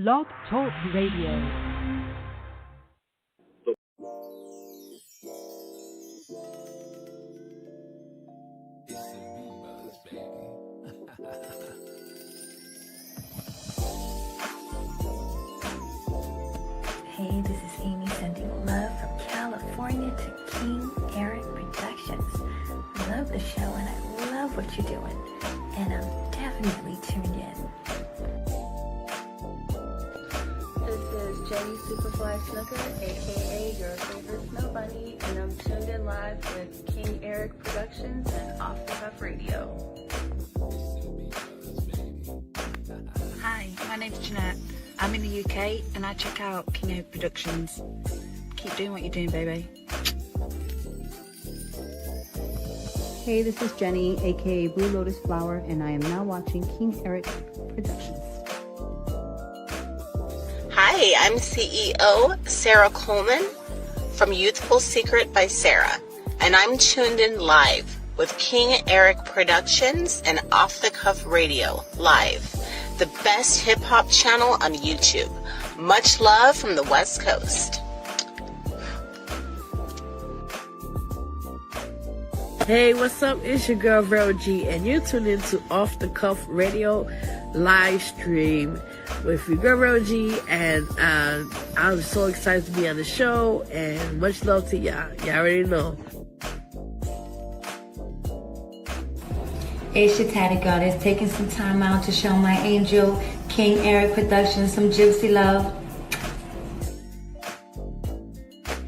Blog Talk Radio. Hey, this is Amy sending love from California to King Eric Productions. I love the show and I love what you're doing. And I'm definitely tuned in. This is Jenny Superfly Snooker, aka your favorite snow bunny, and I'm tuned in live with King Eric Productions and Off the Cuff Radio. Hi, my name's Jeanette. I'm in the UK and I check out King Eric Productions. Keep doing what you're doing, baby. Hey, this is Jenny, aka Blue Lotus Flower, and I am now watching King Eric Productions. Hi, I'm CEO Sarah Coleman from Youthful Secret by Sarah, and I'm tuned in live with King Eric Productions and Off the Cuff Radio live, the best hip-hop channel on YouTube. Much love from the West Coast. Hey, what's up? It's your girl Vero G, and you're tuned into Off the Cuff Radio live stream with your girl Vero G, and I'm so excited to be on the show, and much love to y'all. Y'all already know. Hey, it's your tatty goddess taking some time out to show my angel, King Eric Productions, some juicy love.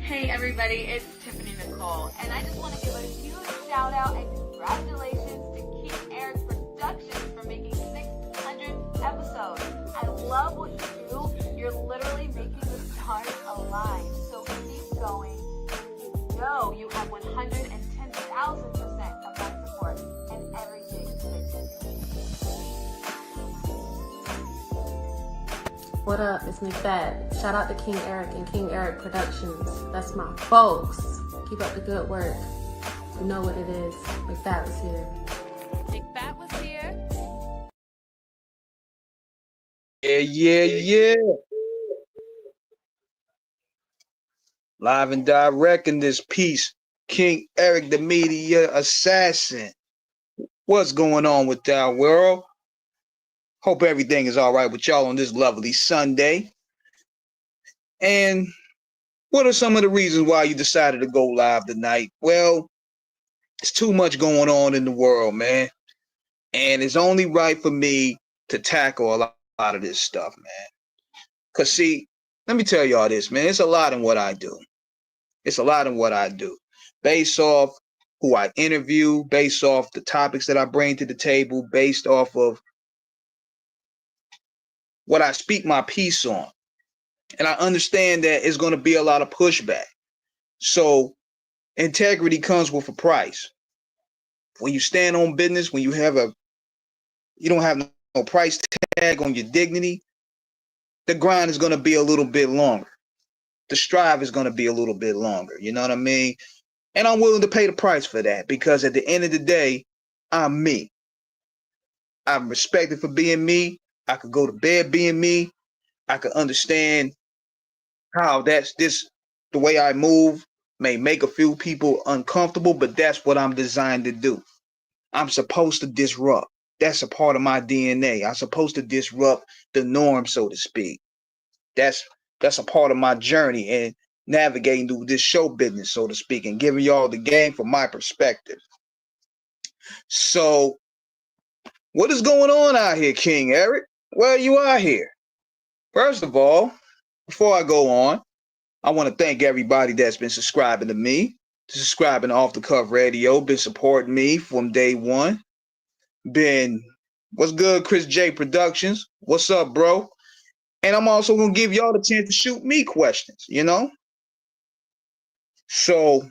Hey everybody, it's Tiffany Nicole, and I just want to give a huge shout out and congratulations to King Eric Productions for making 600 episodes. I love what you do. You're literally making the stars align. So keep going. You know you have 110,000% of my support and everything that you do. What up? It's McFad. Shout out to King Eric and King Eric Productions. That's my folks. Keep up the good work. You know what it is. McFad was here. McFad was here. Yeah. Live and direct in this piece, King Eric, the media assassin. What's going on with our world? Hope everything is all right with y'all on this lovely Sunday. And what are some of the reasons why you decided to go live tonight? Well, it's too much going on in the world, man. And it's only right for me to tackle a lot of this stuff, man. Because, see, let me tell y'all this, man. It's a lot in what I do. Based off who I interview, based off the topics that I bring to the table, based off of what I speak my piece on. And I understand that it's going to be a lot of pushback. So integrity comes with a price. When you stand on business, when you don't have no price tag on your dignity, the grind is going to be a little bit longer. The strive is going to be a little bit longer. You know what I mean? And I'm willing to pay the price for that because at the end of the day, I'm me. I'm respected for being me. I could go to bed being me. I could understand how the way I move may make a few people uncomfortable, but that's what I'm designed to do. I'm supposed to disrupt. That's a part of my DNA. I'm supposed to disrupt the norm, so to speak. That's a part of my journey and navigating through this show business, so to speak, and giving y'all the game from my perspective. So, what is going on out here, King Eric? Well, you are here. First of all, before I go on, I want to thank everybody that's been subscribing to me, subscribing to Off the Cuff Radio, been supporting me from day one. What's good, Chris J Productions? What's up, bro? And I'm also going to give y'all the chance to shoot me questions, you know? So,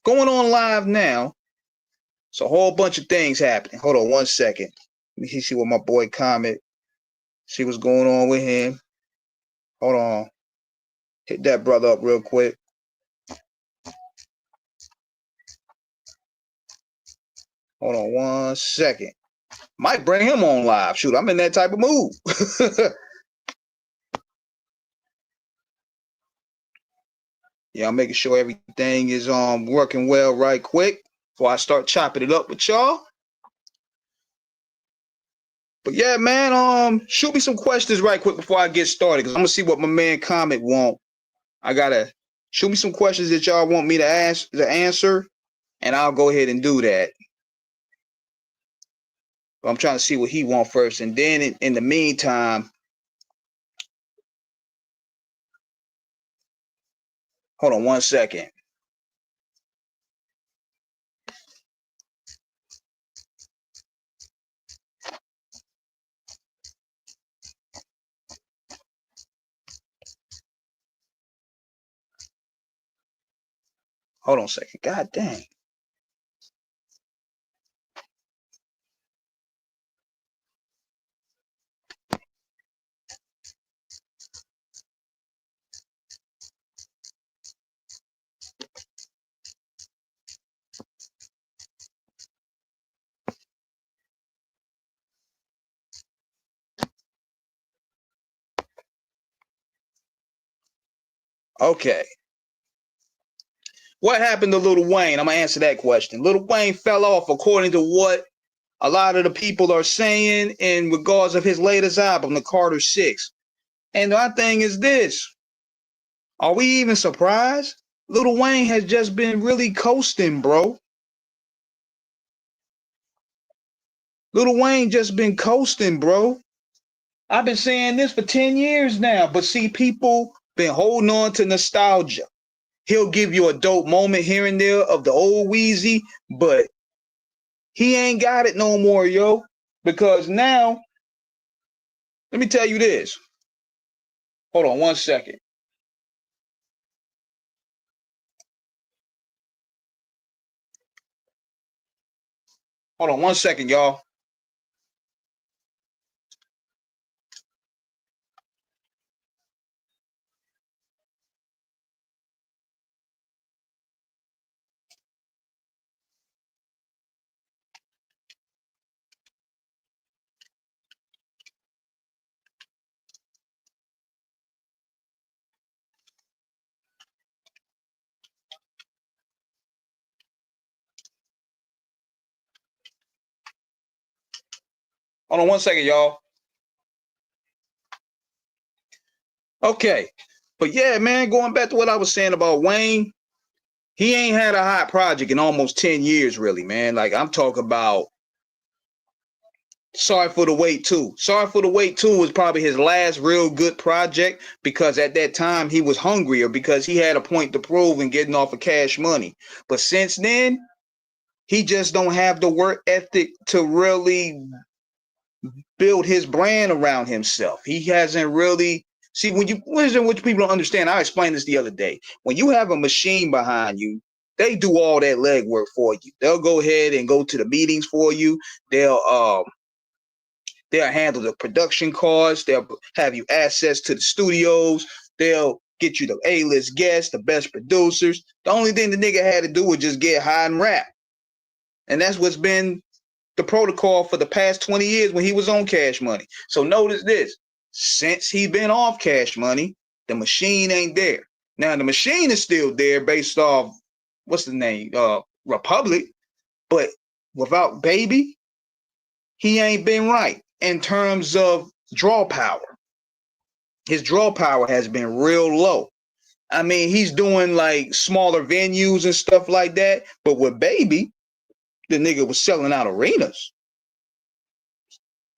going on live now, it's a whole bunch of things happening. Hold on 1 second. Let me see what my boy comment. See what's going on with him. Hold on. Hit that brother up real quick. Hold on 1 second. Might bring him on live. Shoot, I'm in that type of mood. Yeah, I'm making sure everything is working well right quick before I start chopping it up with y'all. But yeah, man, shoot me some questions right quick before I get started, because I'm gonna see what my man Comet want. I gotta shoot me some questions that y'all want me to answer, and I'll go ahead and do that. But I'm trying to see what he want first, and then in the meantime, hold on one second. Hold on a second. God dang. Okay. What happened to Lil Wayne? I'm gonna answer that question. Lil Wayne fell off according to what a lot of the people are saying in regards of his latest album, the Carter 6. And my thing is this. Are we even surprised? Lil Wayne has just been really coasting, bro. Lil Wayne just been coasting, bro. I've been saying this for 10 years now, but see, people been holding on to nostalgia. He'll give you a dope moment here and there of the old Weezy, but he ain't got it no more, yo. Because now, let me tell you this. Hold on one second. Hold on one second, y'all. Hold on one second, y'all. Okay. But yeah, man, going back to what I was saying about Wayne, he ain't had a hot project in almost 10 years, really, man. Like, I'm talking about Sorry for the Wait 2. Sorry for the Wait 2 was probably his last real good project, because at that time he was hungrier because he had a point to prove and getting off of Cash Money. But since then, he just don't have the work ethic to really build his brand around himself. He hasn't really see which people don't understand. I explained this the other day. When you have a machine behind you, they do all that legwork for you. They'll go ahead and go to the meetings for you. They'll handle the production costs. They'll have you access to the studios. They'll get you the A-list guests, the best producers. The only thing the nigga had to do was just get high and rap. And that's what's been the protocol for the past 20 years when he was on Cash Money. So notice this. Since he been off Cash Money, the machine ain't there. Now, the machine is still there based off, what's the name? Republic. But without Baby, he ain't been right in terms of draw power. His draw power has been real low. I mean, he's doing like smaller venues and stuff like that. But with Baby, the nigga was selling out arenas.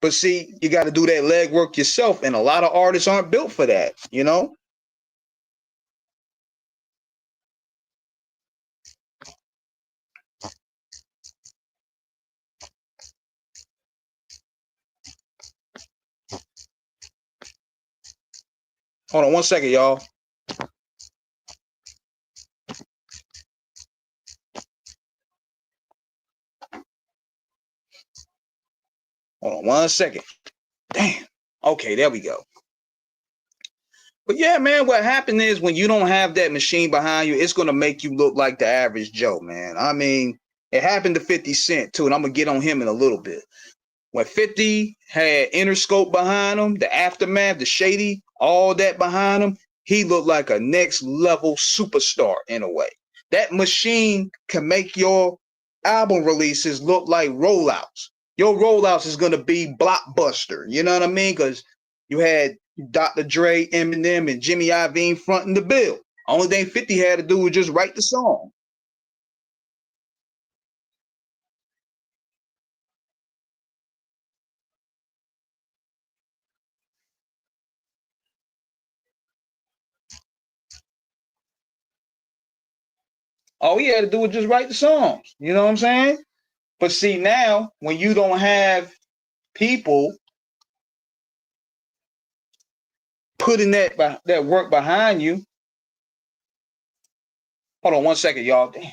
But see, you got to do that legwork yourself. And a lot of artists aren't built for that, you know? Hold on one second, y'all. Hold on one second. Damn. Okay, there we go. But yeah, man, what happened is when you don't have that machine behind you, it's going to make you look like the average Joe, man. I mean, it happened to 50 Cent, too, and I'm going to get on him in a little bit. When 50 had Interscope behind him, the Aftermath, the Shady, all that behind him, he looked like a next level superstar in a way. That machine can make your album releases look like rollouts. Your rollouts is gonna be blockbuster. You know what I mean? Because you had Dr. Dre, Eminem, and Jimmy Iovine fronting the bill. Only thing 50 had to do was just write the song. All he had to do was just write the songs. You know what I'm saying? But see, now when you don't have people putting that work behind you. Hold on 1 second, y'all. Damn.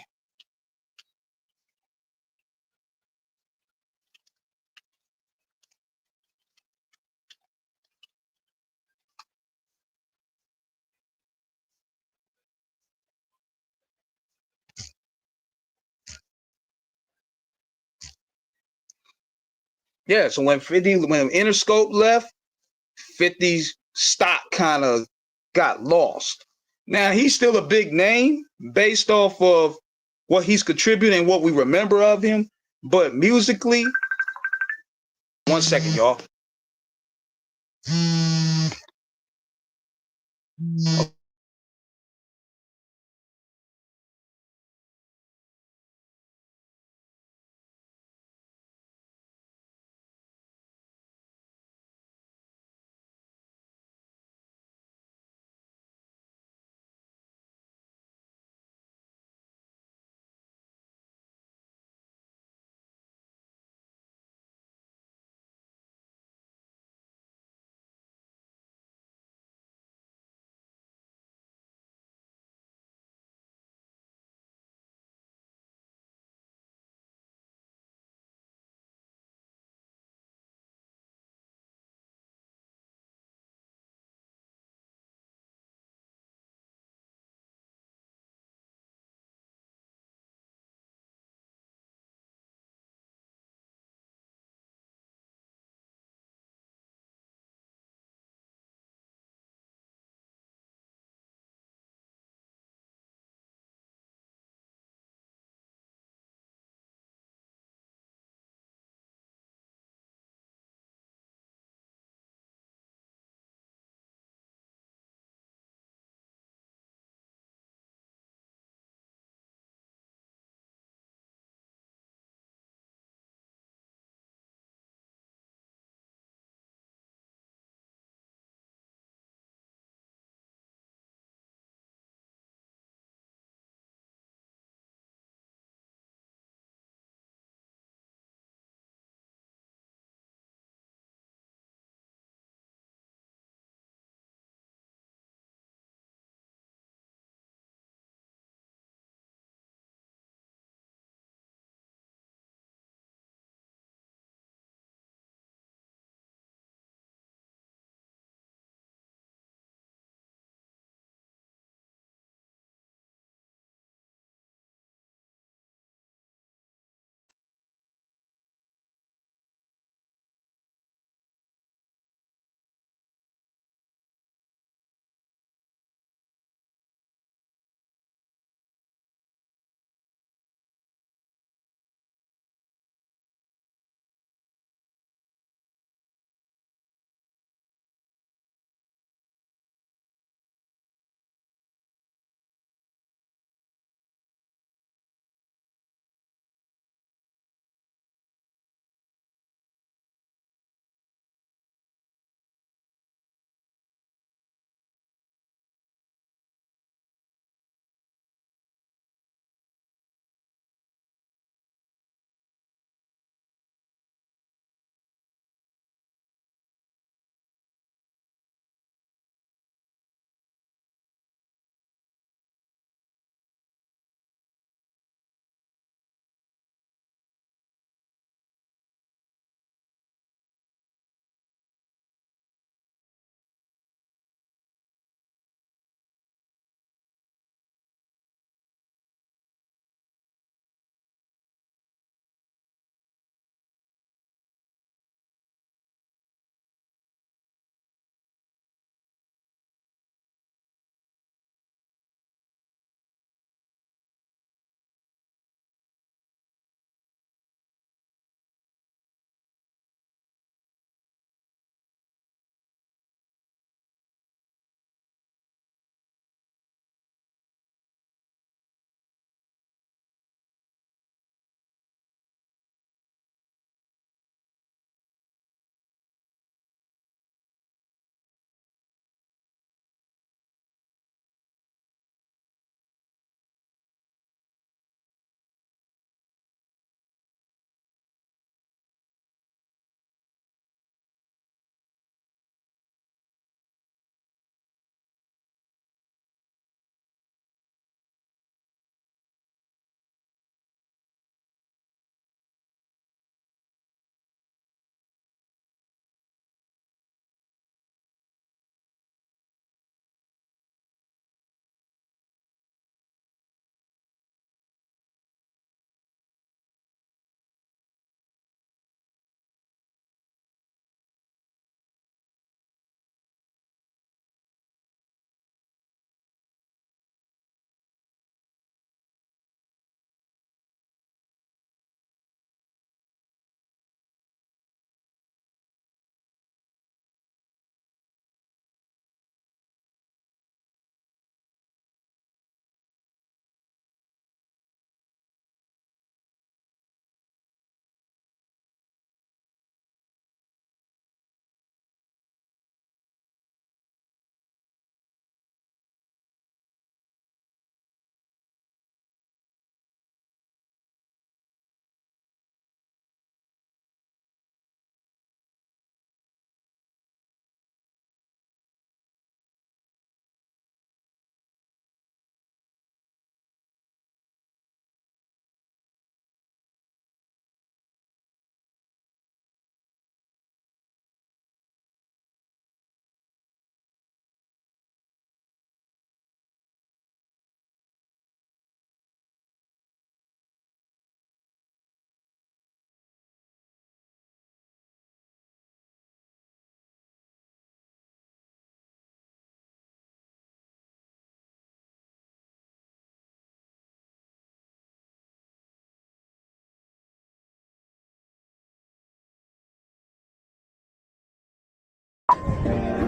Yeah, so when Interscope left, 50's stock kind of got lost. Now he's still a big name based off of what he's contributing and what we remember of him, but musically, 1 second, y'all.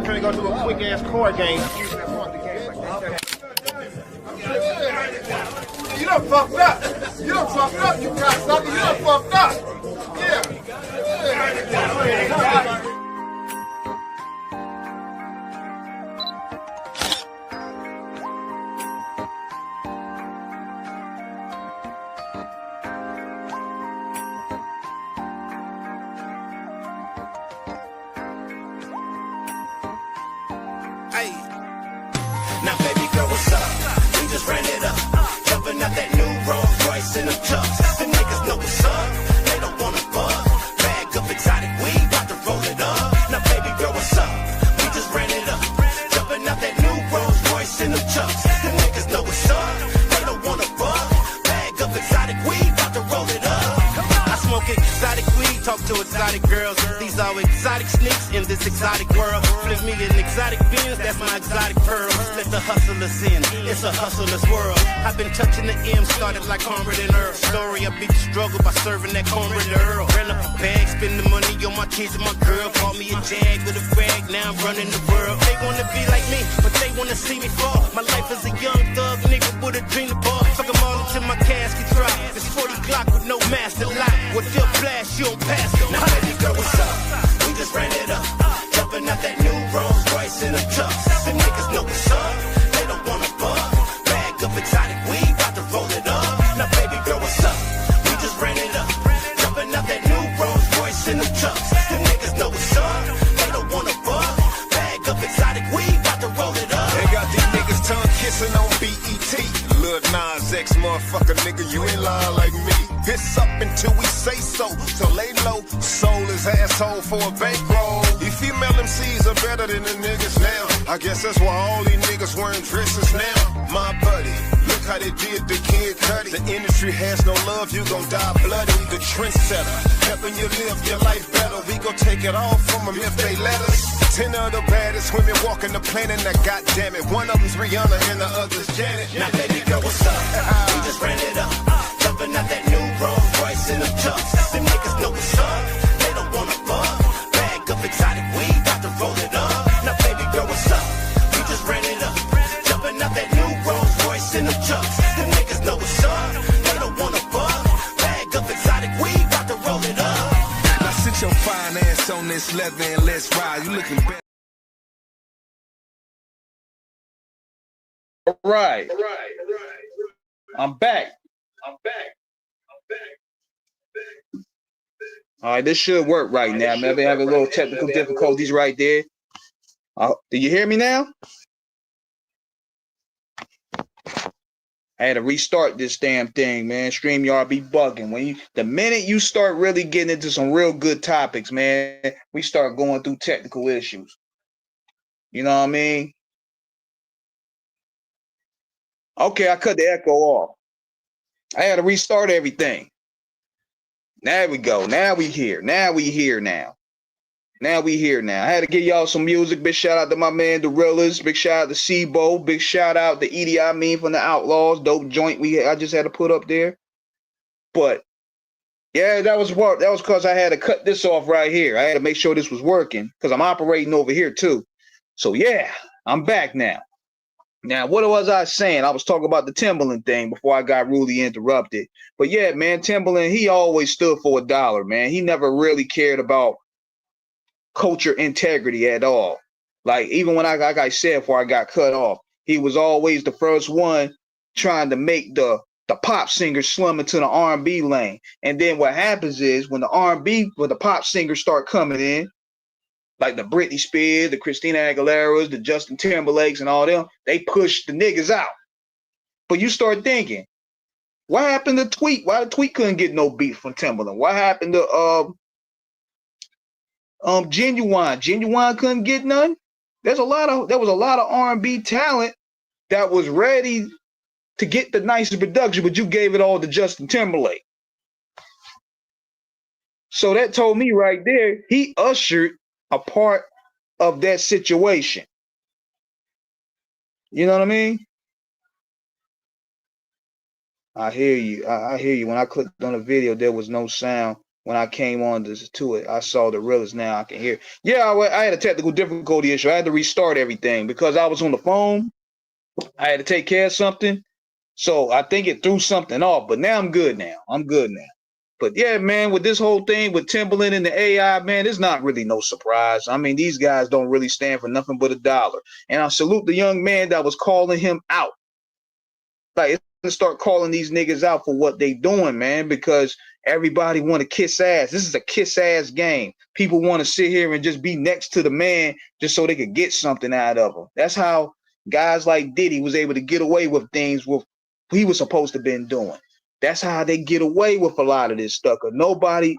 finna go do a quick ass chord game. You done fucked up. You done fucked up, you cocksucker. You done fucked up. Yeah. Hey. Now, baby girl, what's up? We just ran it up. Jumping out that new Rolls Royce in them chucks. The niggas know what's up. They don't wanna fuck. Bag up exotic weed, about to roll it up. Now, baby girl, what's up? We just ran it up. Jumping out that new Rolls Royce in them chucks. The niggas know what's up. They don't wanna fuck. Bag up exotic weed, about to roll it up. I smoke exotic weed, talk to exotic girls. These are exotic sneaks in this exotic world. Flip me an exotic beans, that's my exotic pearl. Let the hustlers in, it's a hustler's world. I've been touching the M, started like Conrad and Earl. Story, I beat the struggle by serving that Conrad and Earl. Ran up a bag, spend the money on my kids and my girl. Call me a jag with a rag, now I'm running the world. They wanna be like me, but they wanna see me fall. My life is a young thug nigga with a dream to ball. Fuck them all until my casket drop. It's 40 Glock with no master lock. With your flash, you don't pass it. Now baby girl, what's up? We just ran it up. Jumping out that new Rolls Royce in a chucks. The niggas know what's up. They don't wanna fuck. Bag up exotic weed, about to roll it up. Now baby girl, what's up? We just ran it up. Jumping out that new Rolls Royce in a chucks. The niggas know what's up. They don't wanna fuck. Bag up exotic weed, about to roll it up. They got these niggas tongue kissing on BET. Lil Nas X motherfucker nigga, you ain't lying like me. It's up until we say so, so lay low. Sold his asshole for a bankroll. These female MCs are better than the niggas now. I guess that's why all these niggas wearing dresses now. My buddy, look how they did the Kid Cudi. The industry has no love, you gon' die bloody. The trendsetter, helping you live your life better. We gon' take it all from them if they let us. 10 of the baddest women walking the planet, now goddamn it, one of them's Rihanna and the other's Janet. Now baby girl, what's up? We just ran it up. Jumping out that new Rolls Royce in them chucks. The niggas know what's up. They don't wanna fuck. Bag up exotic weed, about to roll it up. Now baby girl, what's up? We just ran it up. Jumping out that new Rolls Royce in them chucks. The niggas know what's up. They don't wanna fuck. Bag up exotic weed, about to roll it up. Now sit your fine ass on this leather and let's ride. You looking better. All right. I'm back. All right, this should work right now. Maybe having a little technical difficulties right there. Do you hear me now? I had to restart this damn thing, man. StreamYard be bugging. The minute you start really getting into some real good topics, man, we start going through technical issues. You know what I mean? Okay, I cut the echo off. I had to restart everything. There we go. Now we here. Now we here. I had to give y'all some music. Big shout out to my man, The Realers. Big shout out to Sibo. Big shout out to Edie Amin from the Outlaws. Dope joint I just had to put up there. But yeah, that was because I had to cut this off right here. I had to make sure this was working because I'm operating over here too. So yeah, I'm back now. Now, what was I saying? I was talking about the Timberland thing before I got rudely interrupted. But yeah, man, Timberland, he always stood for $1, man. He never really cared about culture integrity at all. Like, even when like I said, before I got cut off, he was always the first one trying to make the pop singers slum into the R&B lane. And then what happens is when the pop singers start coming in, like the Britney Spears, the Christina Aguileras, the Justin Timberlakes, and all them, they push the niggas out. But you start thinking, what happened to Tweet? Why Tweet couldn't get no beat from Timberland? What happened to Genuine? Genuine couldn't get none. There was a lot of R&B talent that was ready to get the nicest production, but you gave it all to Justin Timberlake. So that told me right there, he ushered a part of that situation. You know what I mean? I hear you. I hear you. When I clicked on the video, there was no sound. when I came on to it. I saw the realest now I can hear. Yeah, I had a technical difficulty issue. I had to restart everything because I was on the phone. I had to take care of something. So I think it threw something off, but now I'm good now. But yeah, man, with this whole thing with Timberland and the AI, man, it's not really no surprise. I mean, these guys don't really stand for nothing but a dollar. And I salute the young man that was calling him out. Like, it's gonna start calling these niggas out for what they doing, man, because everybody want to kiss ass. This is a kiss ass game. People want to sit here and just be next to the man just so they could get something out of him. That's how guys like Diddy was able to get away with things with he was supposed to been doing. That's how they get away with a lot of this stuff. Cause nobody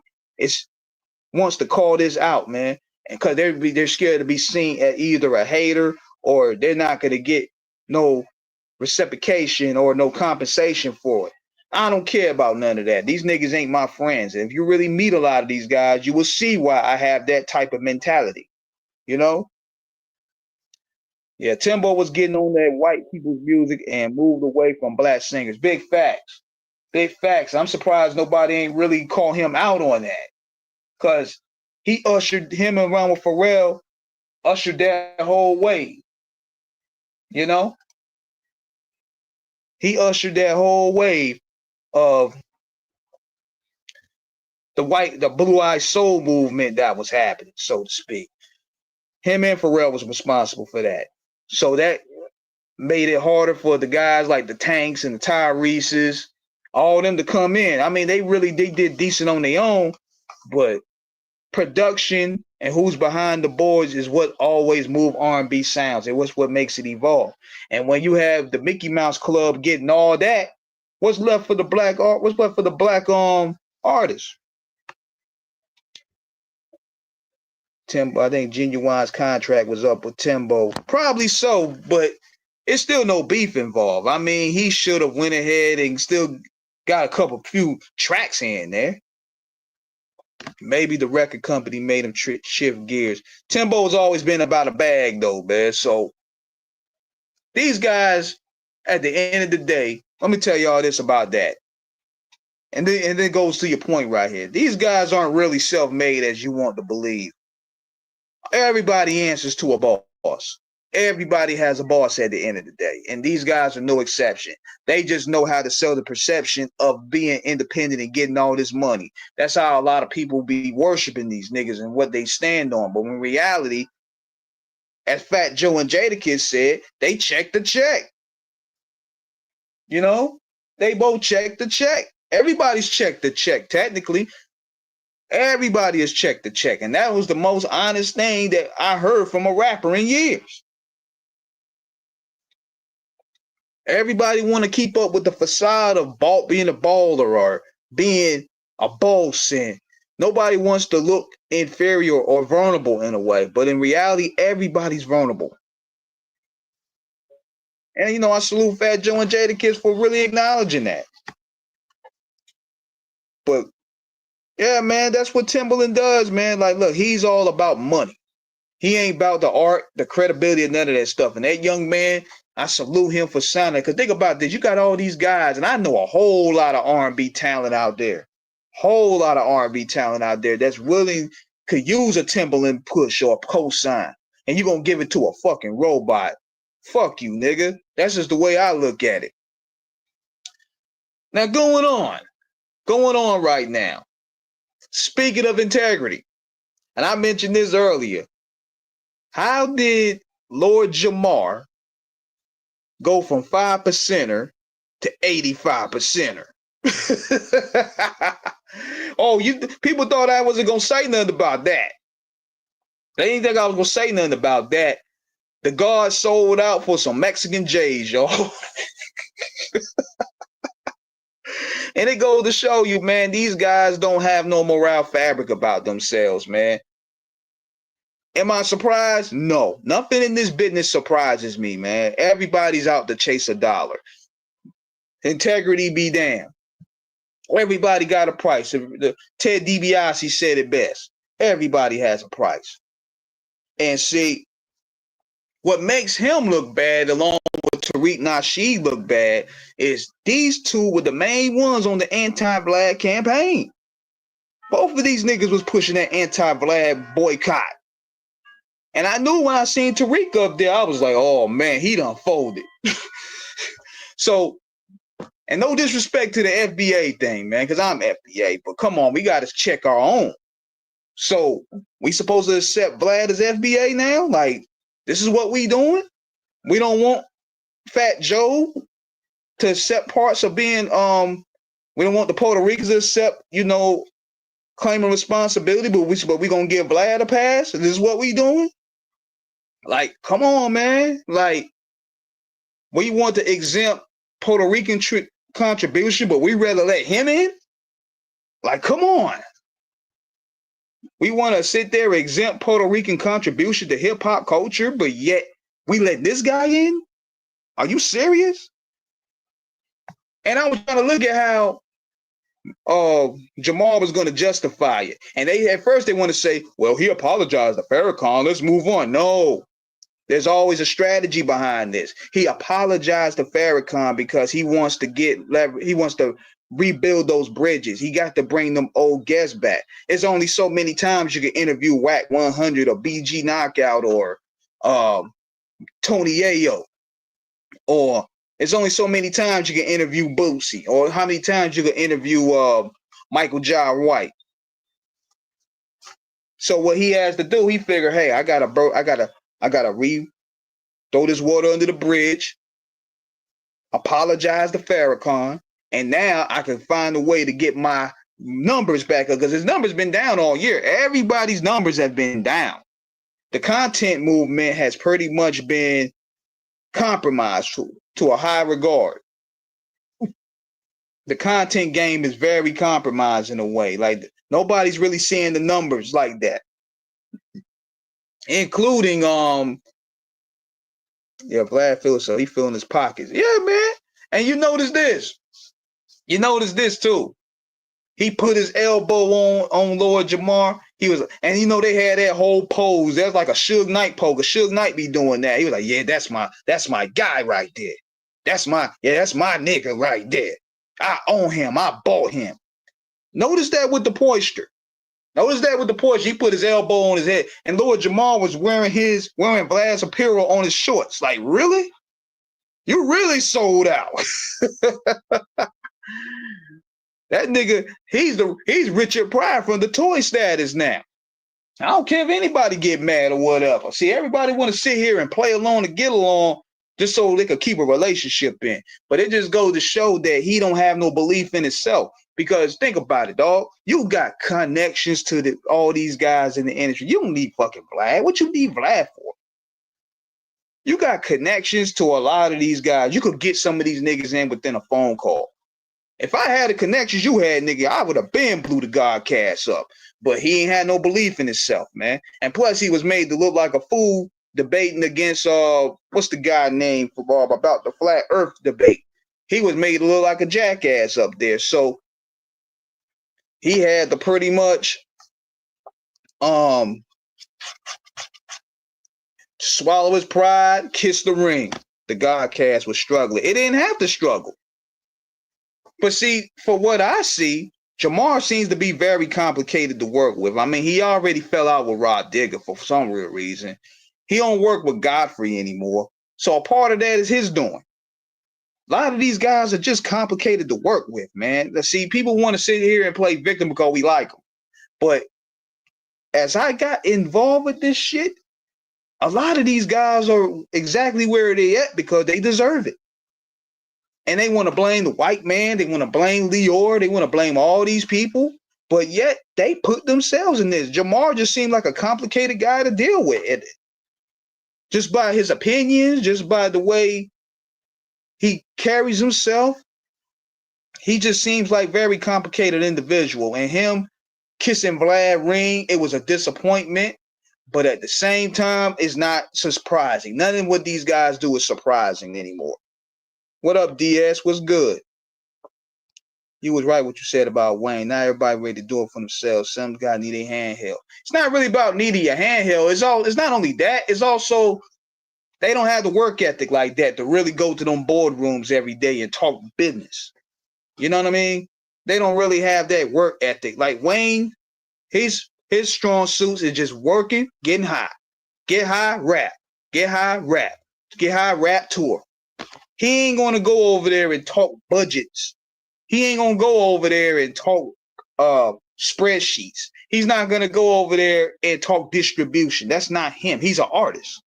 wants to call this out, man, and because they're scared to be seen as either a hater or they're not gonna get no reciprocation or no compensation for it. I don't care about none of that. These niggas ain't my friends. And if you really meet a lot of these guys, you will see why I have that type of mentality. You know? Yeah, Timbo was getting on that white people's music and moved away from black singers. Big facts. Big facts. I'm surprised nobody ain't really call him out on that. Because he ushered him around with Pharrell, ushered that whole wave. You know? He ushered that whole wave of the blue-eyed soul movement that was happening, so to speak. Him and Pharrell was responsible for that. So that made it harder for the guys like the Tanks and the Tyrese's, all of them to come in. I mean, they did decent on their own, but production and who's behind the boards is what always move R&B sounds. It was what makes it evolve. And when you have the Mickey Mouse Club getting all that, what's left for the black art? What's left for the black artists? Timbo, I think Genuine's contract was up with Timbo. Probably so, but it's still no beef involved. I mean, he should have went ahead and still got a few tracks in there. Maybe the record company made him shift gears. Timbo's always been about a bag, though, man. So these guys, at the end of the day, let me tell y'all this about that. And then goes to your point right here. These guys aren't really self-made as you want to believe. Everybody answers to a boss. Everybody has a boss at the end of the day. And these guys are no exception. They just know how to sell the perception of being independent and getting all this money. That's how a lot of people be worshiping these niggas and what they stand on. But in reality, as Fat Joe and Jadakiss said, they check the check. You know? They both check the check. Everybody's checked the check, technically. Everybody has checked the check. And that was the most honest thing that I heard from a rapper in years. Everybody want to keep up with the facade of being a baller or being a boss, and nobody wants to look inferior or vulnerable in a way. But in reality, everybody's vulnerable. And, you know, I salute Fat Joe and Jadakiss for really acknowledging that. But, yeah, man, that's what Timberland does, man. Like, look, he's all about money. He ain't about the art, the credibility, and none of that stuff. And that young man, I salute him for sounding. Because think about this. You got all these guys, and I know a whole lot of R&B talent out there. Whole lot of R&B talent out there that's willing to use a Timberland push or a cosign. And you're going to give it to a fucking robot. Fuck you, nigga. That's just the way I look at it. Now, going on right now. Speaking of integrity, and I mentioned this earlier, how did Lord Jamar go from 5%er to 85%er? Oh, people thought I wasn't going to say nothing about that. They didn't think I was going to say nothing about that. The guard sold out for some Mexican J's, y'all. And it goes to show you, man, these guys don't have no moral fabric about themselves, man. Am I surprised? No. Nothing in this business surprises me, man. Everybody's out to chase a dollar. Integrity be damned. Everybody got a price. Ted DiBiase said it best. Everybody has a price. And see, what makes him look bad, along with Tariq Nasheed look bad, is these two were the main ones on the anti-Vlad campaign. Both of these niggas was pushing that anti-Vlad boycott. And I knew when I seen Tariq up there, I was like, oh man, he done folded. So, and no disrespect to the FBA thing, man, because I'm FBA, but come on, we got to check our own. So, we supposed to accept Vlad as FBA now? Like, this is what we doing? We don't want Fat Joe to accept parts of being, we don't want the Puerto Ricans to accept, you know, claiming responsibility, but we gonna give Vlad a pass? This is what we doing? Like, come on, man. Like, we want to exempt Puerto Rican contribution, but we rather let him in? Like, come on. We want to sit there and exempt Puerto Rican contribution to hip-hop culture, but yet we let this guy in? Are you serious? And I was trying to look at how Jamar was going to justify it. And they at first they want to say, well, he apologized to Farrakhan. Let's move on. No. There's always a strategy behind this. He apologized to Farrakhan because he wants to he wants to rebuild those bridges. He got to bring them old guests back. It's only so many times you can interview Whack 100 or BG Knockout or Tony Yayo, or it's only so many times you can interview Boosie, or how many times you can interview Michael Jai White. So what he has to do, he figured, hey, I gotta throw this water under the bridge, apologize to Farrakhan, and now I can find a way to get my numbers back up, because his numbers been down all year. Everybody's numbers have been down. The content movement has pretty much been compromised to a high regard. The content game is very compromised in a way. Like, nobody's really seeing the numbers like that. Including Vlad feels so he feeling his pockets. Yeah, man. And you notice this. You notice this too. He put his elbow on Lord Jamar. He was, and you know, they had that whole pose. That's like a Suge Knight pose. Suge Knight be doing that. He was like, yeah, that's my guy right there. That's my nigga right there. I own him. I bought him. Notice that with the posture. He put his elbow on his head, and Lord Jamar was wearing Vlad's apparel on his shorts. Like, really? You really sold out. That nigga, he's Richard Pryor from the Toy Status now. I don't care if anybody get mad or whatever. See, everybody want to sit here and play along and get along just so they could keep a relationship in. But it just goes to show that he don't have no belief in himself. Because think about it, dog. You got connections to all these guys in the industry. You don't need fucking Vlad. What you need Vlad for? You got connections to a lot of these guys. You could get some of these niggas in within a phone call. If I had the connections you had, nigga, I would have been blew the Godcast up. But he ain't had no belief in himself, man. And plus, he was made to look like a fool debating against what's the guy name for about the flat Earth debate. He was made to look like a jackass up there. So he had to pretty much swallow his pride, kiss the ring. The Godcast was struggling. It didn't have to struggle. But see, for what I see, Jamar seems to be very complicated to work with. I mean, he already fell out with Rod Digger for some real reason. He don't work with Godfrey anymore. So a part of that is his doing. A lot of these guys are just complicated to work with, man. Let's see, people want to sit here and play victim because we like them. But as I got involved with this shit, a lot of these guys are exactly where they at because they deserve it. And they want to blame the white man. They want to blame Lior. They want to blame all these people. But yet they put themselves in this. Jamar just seemed like a complicated guy to deal with. Just by his opinions, just by the way he carries himself, he just seems like a very complicated individual. And him kissing Vlad ring, it was a disappointment. But at the same time, it's not surprising. None of what these guys do is surprising anymore. What up, DS? What's good? You was right what you said about Wayne. Not everybody ready to do it for themselves. Some guys need a handheld. It's not really about needing a handheld. It's not only that. It's also they don't have the work ethic like that to really go to them boardrooms every day and talk business. You know what I mean? they don't really have that work ethic. Like Wayne, his strong suits is just working, getting high. Get high, rap. Get high, rap. Get high, rap, tour. He ain't gonna go over there and talk budgets. He ain't gonna go over there and talk spreadsheets. He's not gonna go over there and talk distribution. That's not him. He's an artist.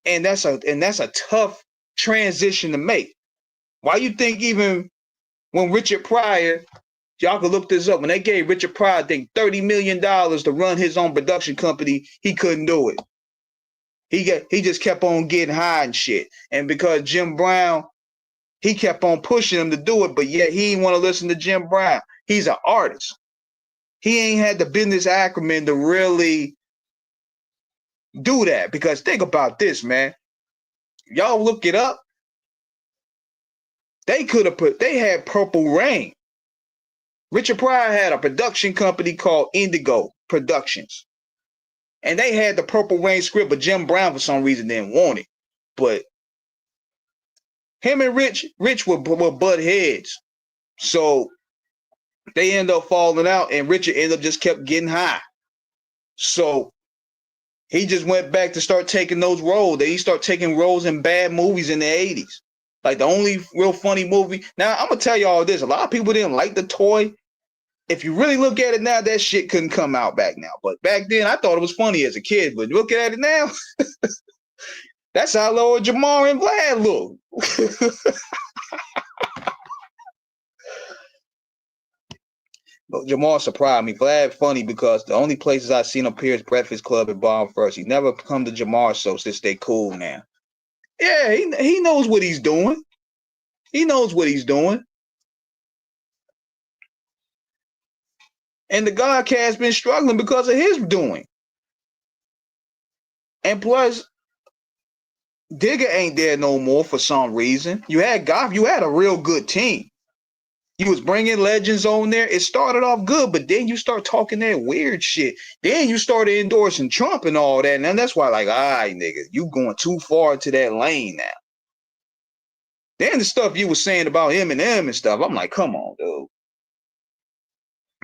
And that's a tough transition to make. Why you think even when Richard Pryor, y'all can look this up, when they gave Richard Pryor, I think $30 million to run his own production company, he couldn't do it. He just kept on getting high and shit. And because Jim Brown, he kept on pushing him to do it, but yet he didn't want to listen to Jim Brown. He's an artist. He ain't had the business acumen to really do that. Because think about this, man. Y'all look it up. They had Purple Rain. Richard Pryor had a production company called Indigo Productions. And they had the Purple Rain script, but Jim Brown for some reason didn't want it. But him and Rich were butt heads. So they end up falling out, and Richard ended up just kept getting high. So he just went back to start taking those roles. He started taking roles in bad movies in the 80s. Like the only real funny movie. Now, I'm going to tell you all this. A lot of people didn't like The Toy. If you really look at it now, that shit couldn't come out back now. But back then, I thought it was funny as a kid. But looking at it now, that's how Lord Jamar and Vlad look. But Jamar surprised me. Vlad funny because the only places I've seen him appear is Breakfast Club and Bomb First. He never come to Jamar show since they cool now. Yeah, he knows what he's doing. He knows what he's doing. And the Godcast been struggling because of his doing. And plus, Digger ain't there no more for some reason. You had Goff, you had a real good team. You was bringing legends on there. It started off good, but then you start talking that weird shit. Then you started endorsing Trump and all that. And that's why, like, all right, nigga, you going too far into that lane now. Then the stuff you was saying about Eminem and stuff, I'm like, come on, dude.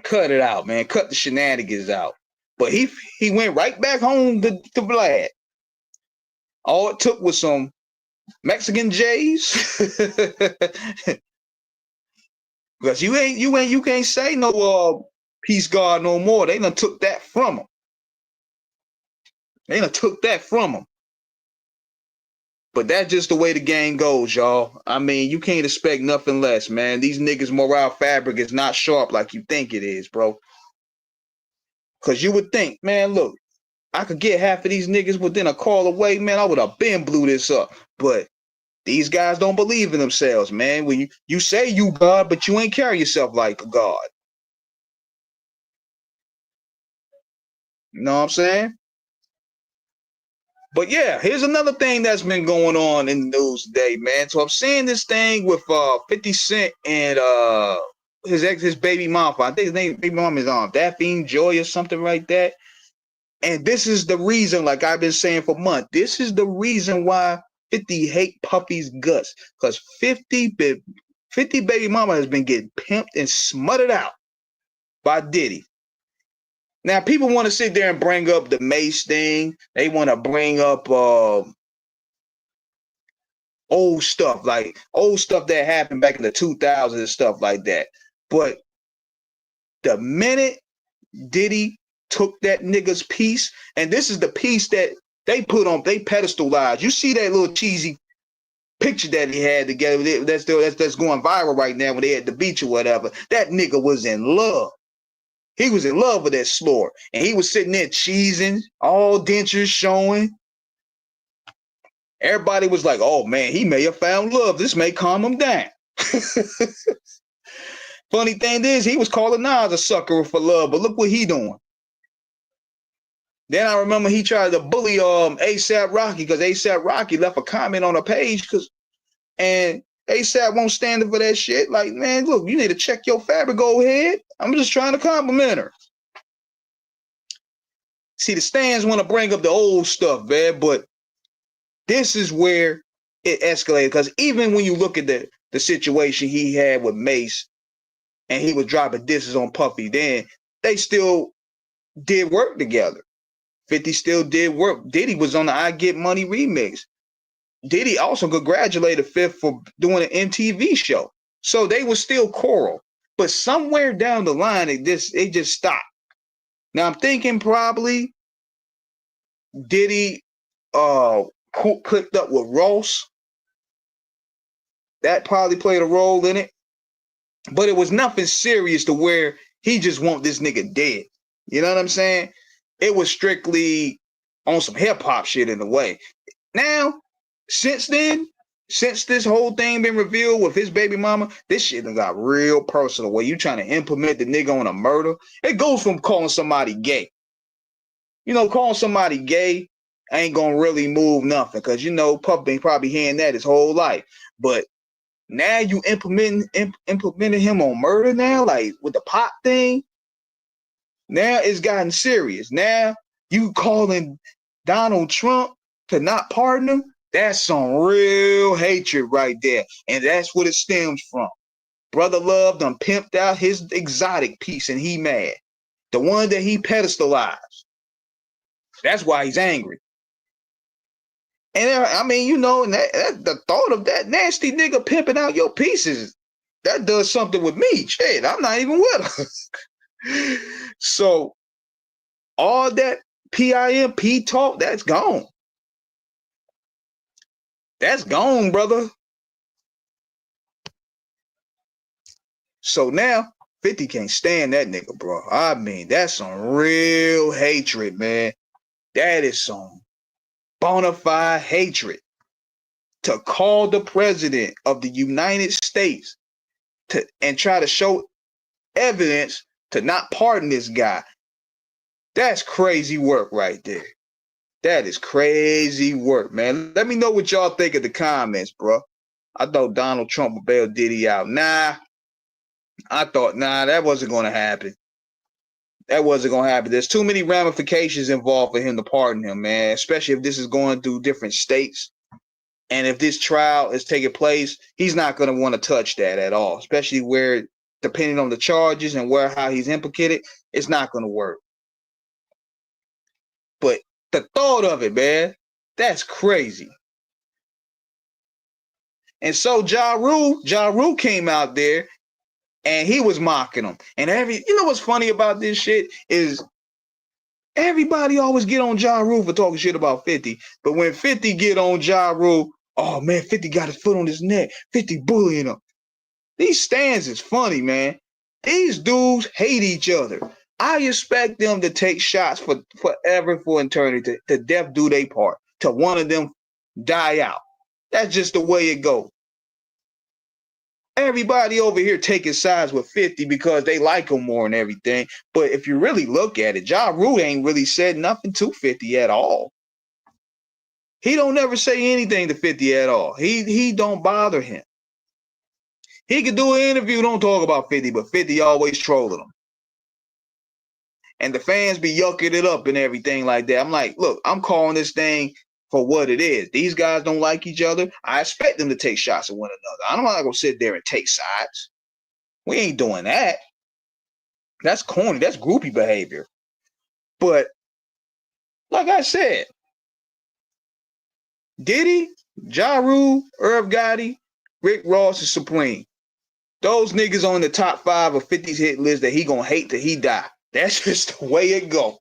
Cut it out, man. Cut the shenanigans out. But he went right back home to Vlad. All it took was some Mexican J's. Because you can't say no peace God no more. They done took that from him. But that's just the way the game goes, y'all. I mean, you can't expect nothing less, man. These niggas' morale fabric is not sharp like you think it is, bro. Because you would think, man, look, I could get half of these niggas within a call away, man. I would have been blew this up. But these guys don't believe in themselves, man. When you say you God, but you ain't carry yourself like a God. You know what I'm saying? But yeah, here's another thing that's been going on in the news today, man. So I'm seeing this thing with 50 Cent and his baby mom. I think his baby mom is Daphne Joy or something like that. And this is the reason, like I've been saying for months, this is the reason why 50 hate Puffy's guts. Because 50 baby mama has been getting pimped and smutted out by Diddy. Now, people want to sit there and bring up the Mace thing. They want to bring up old stuff that happened back in the 2000s and stuff like that. But the minute Diddy took that nigga's piece, and this is the piece that they put on, they pedestalized. You see that little cheesy picture that he had together that's going viral right now when they at the beach or whatever. That nigga was in love. He was in love with that slore. And he was sitting there cheesing, all dentures showing. Everybody was like, oh man, he may have found love. This may calm him down. Funny thing is, he was calling Nas a sucker for love, but look what he doing. Then I remember he tried to bully ASAP Rocky because ASAP Rocky left a comment on a page and ASAP won't stand up for that shit. Like, man, look, you need to check your fabric, go ahead. I'm just trying to compliment her. See, the stands want to bring up the old stuff, man, but this is where it escalated. Because even when you look at the situation he had with Mace, and he was dropping disses on Puffy, then they still did work together. 50 still did work. Diddy was on the I Get Money remix. Diddy also congratulated 50 for doing an MTV show. So they were still coral. But somewhere down the line, it just stopped. Now I'm thinking probably Diddy clicked up with Ross. That probably played a role in it. But it was nothing serious to where he just want this nigga dead. You know what I'm saying? It was strictly on some hip hop shit in a way. Now, since then, since this whole thing been revealed with his baby mama, this shit done got real personal. Where you trying to implement the nigga on a murder? It goes from calling somebody gay. You know, calling somebody gay ain't gonna really move nothing, because you know Puff been probably hearing that his whole life. But now you implementing him on murder now, like with the pop thing. Now it's gotten serious. Now you calling Donald Trump to not pardon him? That's some real hatred right there. And that's what it stems from. Brother Love done pimped out his exotic piece and he mad. The one that he pedestalized. That's why he's angry. And I mean, you know, and the thought of that nasty nigga pimping out your pieces, that does something with me. Shit, I'm not even with her. So all that PIMP talk, that's gone. That's gone, brother. So now 50 can't stand that nigga, bro. I mean, that's some real hatred, man. That is some bona fide hatred. To call the president of the United States and try to show evidence to not pardon this guy. That's crazy work right there. That is crazy work, man. Let me know what y'all think in the comments, bro. I thought Donald Trump would bail Diddy out. Nah, that wasn't going to happen. That wasn't going to happen. There's too many ramifications involved for him to pardon him, man, especially if this is going through different states. And if this trial is taking place, he's not going to want to touch that at all, especially where, depending on the charges and how he's implicated, it's not going to work. But the thought of it, man, that's crazy. And so Ja Rule came out there and he was mocking him. And you know what's funny about this shit is everybody always get on Ja Rule for talking shit about 50. But when 50 get on Ja Rule, oh man, 50 got his foot on his neck. 50 bullying him. These stands is funny, man. These dudes hate each other. I expect them to take shots for forever, for eternity, to death do their part, to one of them die out. That's just the way it goes. Everybody over here taking sides with 50 because they like him more and everything. But if you really look at it, Ja Rule ain't really said nothing to 50 at all. He don't never say anything to 50 at all. He don't bother him. He could do an interview, don't talk about 50, but 50 always trolling him. And the fans be yucking it up and everything like that. I'm like, look, I'm calling this thing for what it is. These guys don't like each other. I expect them to take shots at one another. I'm not going to sit there and take sides. We ain't doing that. That's corny. That's groupie behavior. But like I said, Diddy, Ja Rule, Irv Gotti, Rick Ross, and Supreme. Those niggas on the top 5 of 50's hit list that he gonna hate till he die. That's just the way it go.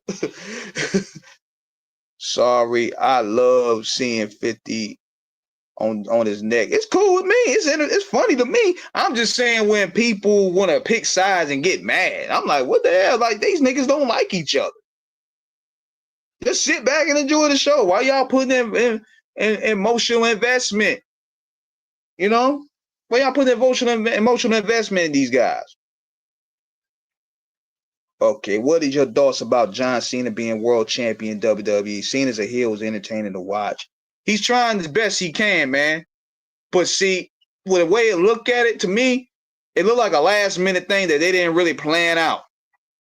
Sorry, I love seeing 50 on his neck. It's cool with me. It's funny to me. I'm just saying when people want to pick sides and get mad, I'm like, what the hell? Like, these niggas don't like each other. Just sit back and enjoy the show. Why y'all putting in emotional investment? You know? Why y'all putting emotional investment in these guys? Okay, what is your thoughts about John Cena being world champion WWE? Cena's a heel, is entertaining to watch. He's trying his best he can, man. But see, with the way it looked at it, to me, it looked like a last minute thing that they didn't really plan out.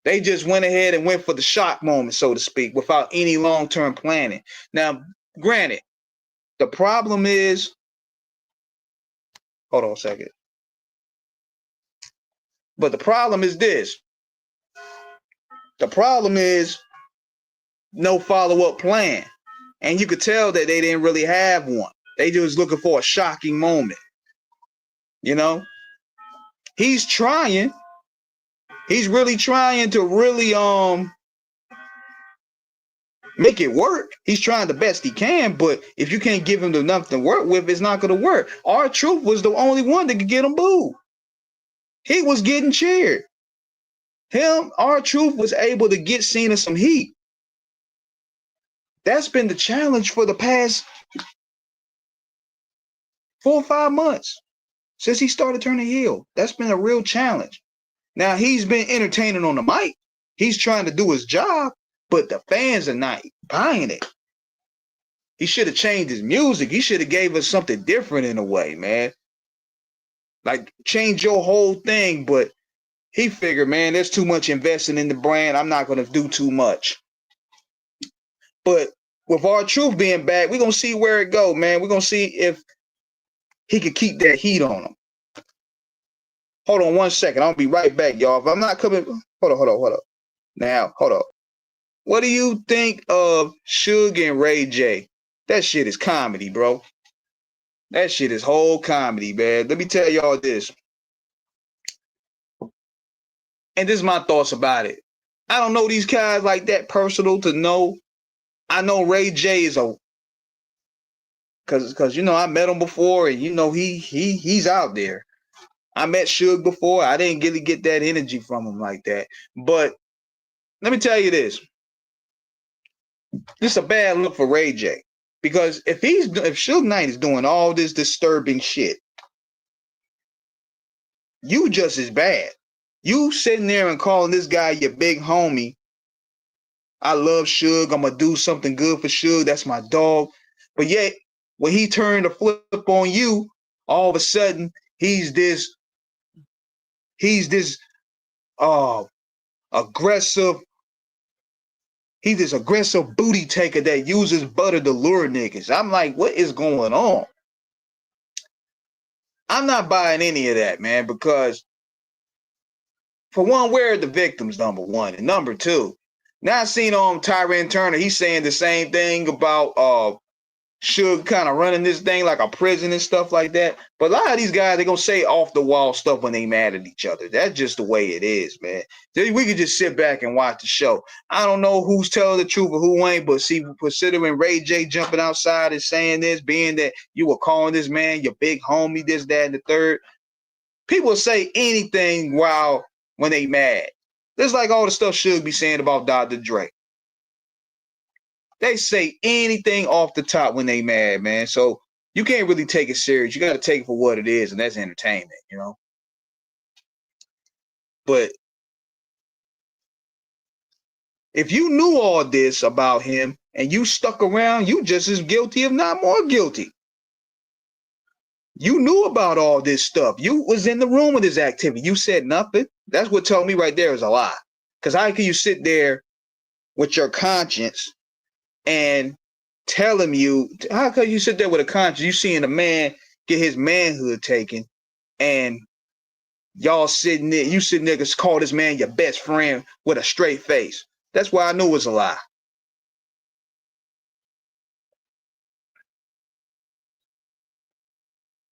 They just went ahead and went for the shock moment, so to speak, without any long-term planning. Now, granted, the problem is, hold on a second. But the problem is this. The problem is no follow-up plan. And you could tell that they didn't really have one. They just looking for a shocking moment. You know? He's trying. He's really trying to really make it work. He's trying the best he can, but if you can't give him enough to work with, it's not going to work. R-Truth was the only one that could get him booed. He was getting cheered. R-Truth was able to get Cena some heat. That's been the challenge for the past 4 or 5 months since he started turning heel. That's been a real challenge. Now, he's been entertaining on the mic. He's trying to do his job, but the fans are not buying it. He should have changed his music. He should have gave us something different in a way, man. Like, change your whole thing, but he figured, man, there's too much investing in the brand. I'm not going to do too much. But with R-Truth being back, we're going to see where it go, man. We're going to see if he could keep that heat on him. Hold on 1 second. I'll be right back, y'all. If I'm not coming, hold on. Now, hold on. What do you think of Suge and Ray J? That shit is comedy, bro. That shit is whole comedy, man. Let me tell y'all this. And this is my thoughts about it. I don't know these guys like that personal to know. I know Ray J is cause you know I met him before, and you know he's out there. I met Suge before. I didn't really get that energy from him like that. But let me tell you this. This is a bad look for Ray J. Because if Suge Knight is doing all this disturbing shit, you just as bad. You sitting there and calling this guy your big homie. I love Suge. I'm gonna do something good for Suge. That's my dog. But yet, when he turned the flip on you, all of a sudden he's this aggressive. He's this aggressive booty taker that uses butter to lure niggas. I'm like, what is going on? I'm not buying any of that, man, because for one, where are the victims, number one? And number two, now I seen Tyrone Turner, he's saying the same thing about Suge kind of running this thing like a prison and stuff like that. But a lot of these guys, they're going to say off the wall stuff when they mad at each other. That's just the way it is, man. We could just sit back and watch the show. I don't know who's telling the truth or who ain't, but see, considering Ray J jumping outside and saying this, being that you were calling this man your big homie, this, that, and the third, people say anything when they mad. It's like all the stuff Suge be saying about Dr. Dre. They say anything off the top when they mad, man. So you can't really take it serious. You got to take it for what it is, and that's entertainment, you know. But if you knew all this about him and you stuck around, you just as guilty, if not more guilty. You knew about all this stuff. You was in the room with this activity. You said nothing. That's what told me right there is a lie. Because how can you sit there with your conscience and telling you, how could you sit there with a conscience? You seeing a man get his manhood taken, and y'all sitting there, you sitting there call this man your best friend with a straight face. That's why I knew it was a lie.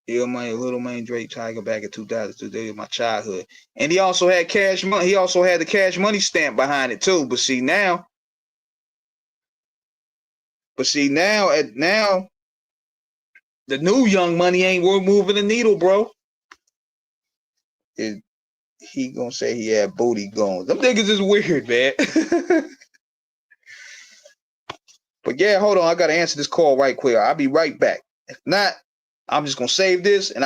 Little man Drake Tiger back in 2002. They was my childhood. And he also had cash money. He also had the cash money stamp behind it too. But see now, now the new Young Money ain't worth moving the needle, bro. He gonna say he had booty going. Them niggas is weird, man. But yeah, hold on. I gotta answer this call right quick. I'll be right back. If not, I'm just gonna save this and